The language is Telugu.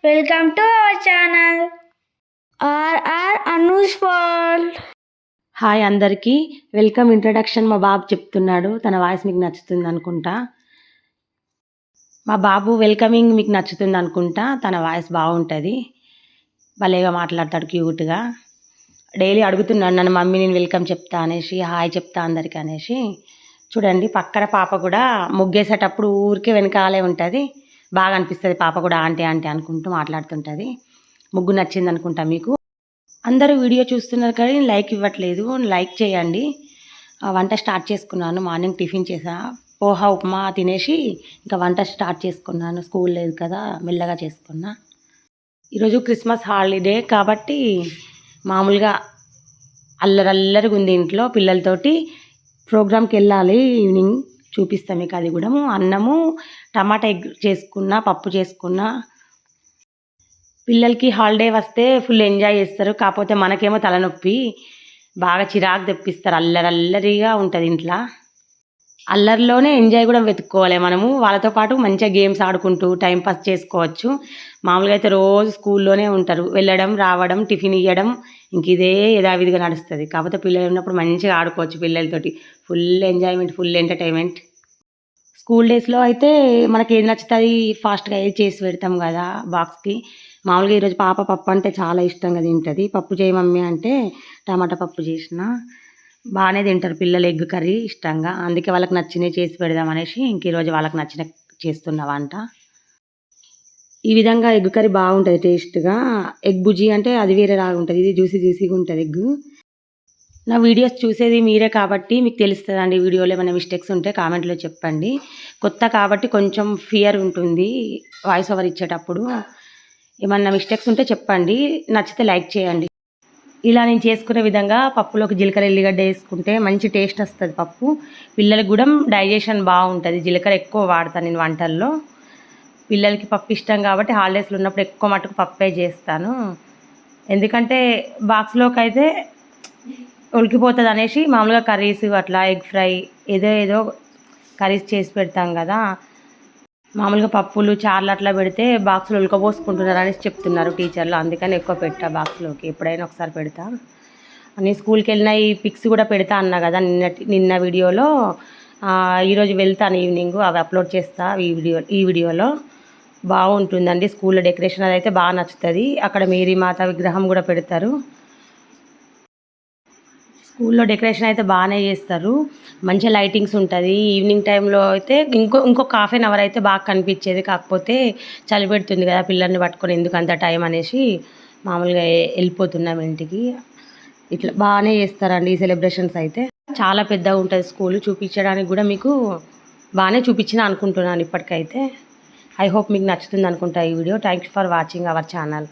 Welcome to our channel R R Anu's world. Hi అందరికీ, వెల్కమ్. ఇంట్రడక్షన్ మా బాబు చెప్తున్నాడు. తన వాయిస్ మీకు నచ్చుతుంది అనుకుంటా. మా బాబు వెల్కమింగ్ మీకు నచ్చుతుంది అనుకుంటా. తన వాయిస్ బాగుంటుంది, భలేగా మాట్లాడతాడు, క్యూట్గా. డైలీ అడుగుతున్నాడు నన్ను, మమ్మీ నేను వెల్కమ్ చెప్తా అనేసి, హాయ్ చెప్తా అందరికీ అనేసి. చూడండి, పక్కన పాప కూడా ముగ్గేసేటప్పుడు ఊరికే వెనకాలే ఉంటుంది. బాగా అనిపిస్తుంది. పాప కూడా ఆంటీ ఆంటీ అనుకుంటూ మాట్లాడుతుంటుంది. ముగ్గు నచ్చింది అనుకుంటా మీకు. అందరూ వీడియో చూస్తున్నారు కానీ లైక్ ఇవ్వట్లేదు, లైక్ చేయండి. వంట స్టార్ట్ చేసుకున్నాను. మార్నింగ్ టిఫిన్ చేసా, పోహా ఉప్మా తినేసి ఇంకా వంట స్టార్ట్ చేసుకున్నాను. స్కూల్ లేదు కదా, మెల్లగా చేసుకున్నా. ఈరోజు క్రిస్మస్ హాలిడే కాబట్టి మామూలుగా అల్లరల్లరిగా ఉంది ఇంట్లో. పిల్లలతోటి ప్రోగ్రామ్కి వెళ్ళాలి ఈవినింగ్, చూపిస్తాం మీకు అది కూడా. అన్నము టమాటా ఎగ్ చేసుకున్నా, పప్పు చేసుకున్నా. పిల్లలకి హాలిడే వస్తే ఫుల్ ఎంజాయ్ చేస్తారు. కాకపోతే మనకేమో తలనొప్పి, బాగా చిరాకు తెప్పిస్తారు. అల్లరల్లరిగా ఉంటుంది ఇంట్లో. అల్లరిలోనే ఎంజాయ్ కూడా వెతుక్కోవాలి మనము. వాళ్ళతో పాటు మంచిగా గేమ్స్ ఆడుకుంటూ టైంపాస్ చేసుకోవచ్చు. మామూలుగా అయితే రోజు స్కూల్లోనే ఉంటారు, వెళ్ళడం రావడం టిఫిన్ ఇవ్వడం, ఇంక ఇదే యథావిధిగా నడుస్తుంది. కాకపోతే పిల్లలు ఉన్నప్పుడు మంచిగా ఆడుకోవచ్చు పిల్లలతోటి. Full enjoyment, full entertainment. School డేస్లో అయితే మనకి ఏది నచ్చుతుంది ఫాస్ట్గా ఏది చేసి పెడతాం కదా బాక్స్కి. మామూలుగా ఈరోజు పాప పప్పు అంటే చాలా ఇష్టంగా తింటుంది. పప్పు చేయి మమ్మీ అంటే టమాటా పప్పు చేసిన. బాగానే తింటారు పిల్లలు ఎగ్ కర్రీ ఇష్టంగా. అందుకే వాళ్ళకి నచ్చినవి చేసి పెడదాం అనేసి ఇంక ఈరోజు వాళ్ళకి నచ్చిన చేస్తున్న వంట. ఈ విధంగా ఎగ్ కర్రీ బాగుంటుంది టేస్ట్గా. ఎగ్ బుజ్జి అంటే అది వేరే లాగా ఉంటుంది, ఇది జ్యూసీగా ఉంటుంది ఎగ్. నా వీడియోస్ చూసేది మీరే కాబట్టి మీకు తెలుస్తుందండి. వీడియోలో ఏమైనా మిస్టేక్స్ ఉంటే కామెంట్లో చెప్పండి. కొత్త కాబట్టి కొంచెం ఫియర్ ఉంటుంది వాయిస్ ఓవర్ ఇచ్చేటప్పుడు. ఏమన్నా మిస్టేక్స్ ఉంటే చెప్పండి, నచ్చితే లైక్ చేయండి. ఇలా నేను చేసుకునే విధంగా పప్పులోకి జీలకర్ర ఎల్లిగడ్డ వేసుకుంటే మంచి టేస్ట్ వస్తుంది పప్పు. పిల్లలకి కూడా డైజెషన్ బాగుంటుంది. జీలకర్ర ఎక్కువ వాడతాను నేను వంటల్లో. పిల్లలకి పప్పు ఇష్టం కాబట్టి హాలిడేస్లో ఉన్నప్పుడు ఎక్కువ మటుకు పప్పే చేస్తాను. ఎందుకంటే బాక్స్లోకి అయితే ఉడికిపోతుంది అనేసి మామూలుగా కర్రీస్ అట్లా ఎగ్ ఫ్రై ఏదో కర్రీస్ చేసి పెడతాం కదా. మామూలుగా పప్పులు చార్లు అట్లా పెడితే బాక్స్లో ఉడకబోసుకుంటున్నారు అనేసి చెప్తున్నారు టీచర్లు. అందుకని ఎక్కువ పెట్టా బాక్స్లోకి, ఎప్పుడైనా ఒకసారి పెడతా. నేను స్కూల్కి వెళ్ళిన ఈ పిక్స్ కూడా పెడతా అన్నా కదా నిన్న వీడియోలో. ఈరోజు వెళ్తాను ఈవినింగ్, అవి అప్లోడ్ చేస్తా ఈ వీడియోలో. బాగుంటుందండి స్కూల్లో డెకరేషన్, అది అయితే బాగా నచ్చుతుంది. అక్కడ మేరీ మాత విగ్రహం కూడా పెడతారు. స్కూల్లో డెకరేషన్ అయితే బాగానే చేస్తారు, మంచిగా లైటింగ్స్ ఉంటుంది. ఈవినింగ్ టైంలో అయితే ఇంకొక హాఫ్ అన్ అవర్ అయితే బాగా కనిపించేది. కాకపోతే చలి పెడుతుంది కదా, పిల్లల్ని పట్టుకొని ఎందుకు అంత టైం అనేసి మామూలుగా వెళ్ళిపోతున్నాం ఇంటికి. ఇట్లా బాగానే చేస్తారండి ఈ సెలబ్రేషన్స్ అయితే. చాలా పెద్దగా ఉంటుంది స్కూల్, చూపించడానికి కూడా మీకు బాగానే చూపించిన అనుకుంటున్నాను ఇప్పటికైతే. ఐ హోప్ మీకు నచ్చుతుంది అనుకుంటా ఈ video. Thank you for watching our channel.